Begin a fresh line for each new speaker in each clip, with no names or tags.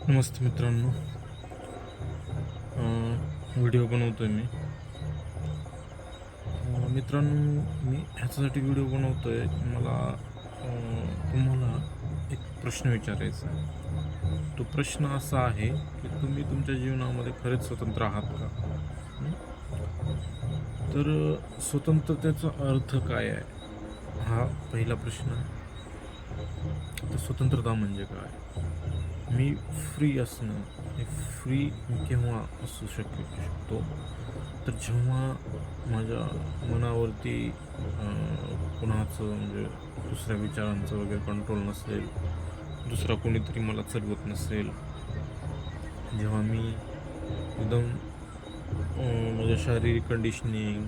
नमस्ते मित्रांनो. व्हिडिओ बनवतो आहे मी. मित्रांनो, मी ह्याच्यासाठी व्हिडिओ बनवतो आहे, मला तुम्हाला एक प्रश्न विचारायचा आहे. तो प्रश्न असा आहे की तुम्ही तुमच्या जीवनामध्ये खरेच स्वतंत्र आहात का? हं? तर स्वतंत्रतेचा अर्थ काय आहे? हा पहिला प्रश्न आहे. तर स्वतंत्रता म्हणजे काय? मी फ्री असणं, हे फ्री मी केव्हा असू शकतो? तर जेव्हा माझ्या मनावरती कुणाचं म्हणजे दुसऱ्या विचारांचं वगैरे कंट्रोल नसेल, दुसरा कोणीतरी मला चालवत नसेल, जेव्हा मी एकदम माझ्या शारीरिक कंडिशनिंग,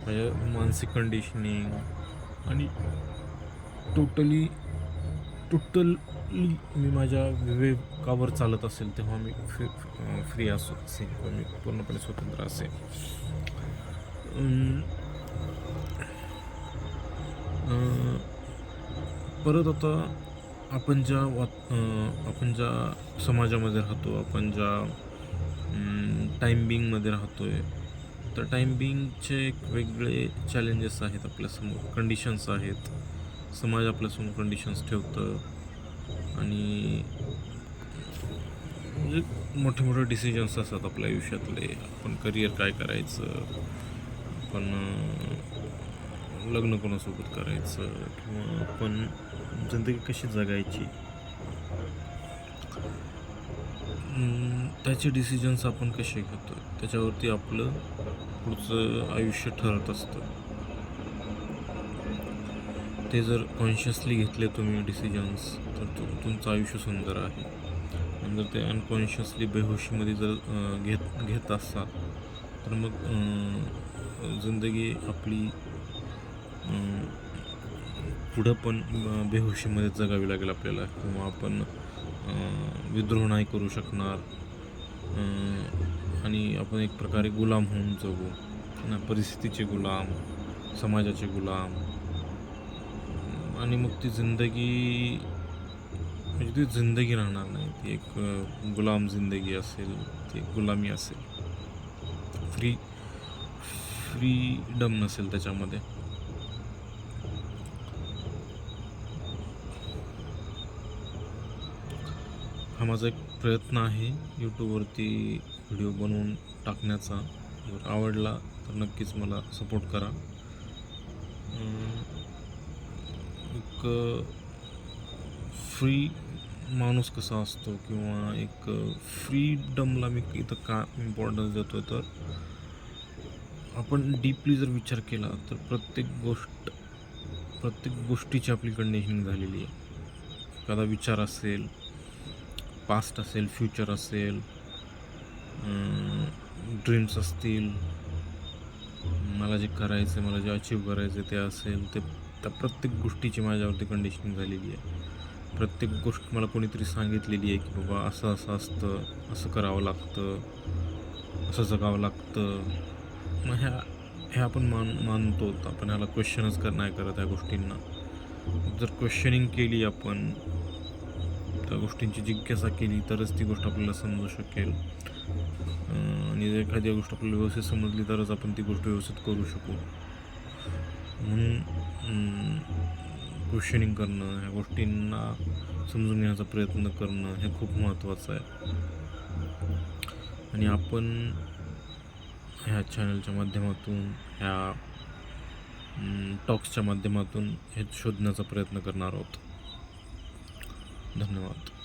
माझ्या मानसिक कंडिशनिंग आणि टोटली टोटली मी माझ्या विवेकावर चालत असेल, तेव्हा मी फ्री असेल किंवा मी पूर्णपणे स्वतंत्र असेल. अं, अं, परत आता आपण ज्या समाजामध्ये राहतो, आपण ज्या टाईम बिंगमध्ये राहतो आहे, तर टाईम बिंगचे एक वेगळे चॅलेंजेस आहेत आपल्यासमोर, कंडिशन्स आहेत. समाज आपल्यासमोर कंडिशन्स ठेवतं आणि म्हणजे मोठे मोठे डिसिजन्स असतात आपल्या आयुष्यातले. आपण करिअर काय करायचं, आपण लग्न कोणासोबत करायचं किंवा आपण जिंदगी कशी जगायची, त्याचे डिसिजन्स आपण कसे घेतो त्याच्यावरती आपलं पुढचं आयुष्य ठरत असतं. ते जर कॉन्शियसली घेतले तुम्ही डिसिजन्स, तर तुमचं आयुष्य सुंदर आहे. आणि जर ते अनकॉन्शियसली बेहोशीमध्ये जर घेत असाल, तर मग जिंदगी आपली पुढं पण बेहोशीमध्ये जगावी लागेल आपल्याला, किंवा आपण विद्रोह नाही करू शकणार आणि आपण एक प्रकारे गुलाम होऊन जगू ना, परिस्थितीचे गुलाम, समाजाचे गुलाम. आणि मग ती जिंदगी म्हणजे ती जिंदगी राहणार नाही, ती एक गुलाम जिंदगी असेल, ती एक गुलामी असेल, फ्रीडम नसेल त्याच्यामध्ये. हा माझा एक प्रयत्न आहे यूट्यूबवरती व्हिडिओ बनवून टाकण्याचा. जर आवडला तर नक्कीच मला सपोर्ट करा. एक फ्री माणूस कसा असतो, किंवा एक फ्रीडमला मी इथं का इम्पॉर्टन्स देतो आहे, तर आपण डीपली जर विचार केला तर प्रत्येक गोष्टीची आपली कंडिशनिंग झालेली आहे. एखादा विचार असेल, पास्ट असेल, फ्युचर असेल, ड्रीम्स असतील, मला जे करायचं आहे, मला जे अचीव करायचं आहे ते असेल, ते त्या प्रत्येक गोष्टीची माझ्यावरती कंडिशनिंग झालेली आहे. प्रत्येक गोष्ट मला कोणीतरी सांगितलेली आहे की बाबा असं असं असतं, असं करावं लागतं, असं जगावं लागतं. मग ह्या आपण मानतो, आपण ह्याला क्वेश्चनच नाही करत ह्या गोष्टींना. जर क्वेश्चनिंग केली आपण, त्या गोष्टींची जिज्ञासा केली, तरच ती गोष्ट आपल्याला समजू शकेल. आणि जर एखादी गोष्ट आपल्याला व्यवस्थित समजली, तरच आपण ती गोष्ट व्यवस्थित करू शकू. म्हणून क्वेश्चनिंग करणं, ह्या गोष्टींना समजून घेण्याचा प्रयत्न करणं हे खूप महत्त्वाचं आहे. आणि आपण ह्या चॅनलच्या माध्यमातून, ह्या टॉक्सच्या माध्यमातून हे शोधण्याचा प्रयत्न करणार आहोत. धन्यवाद.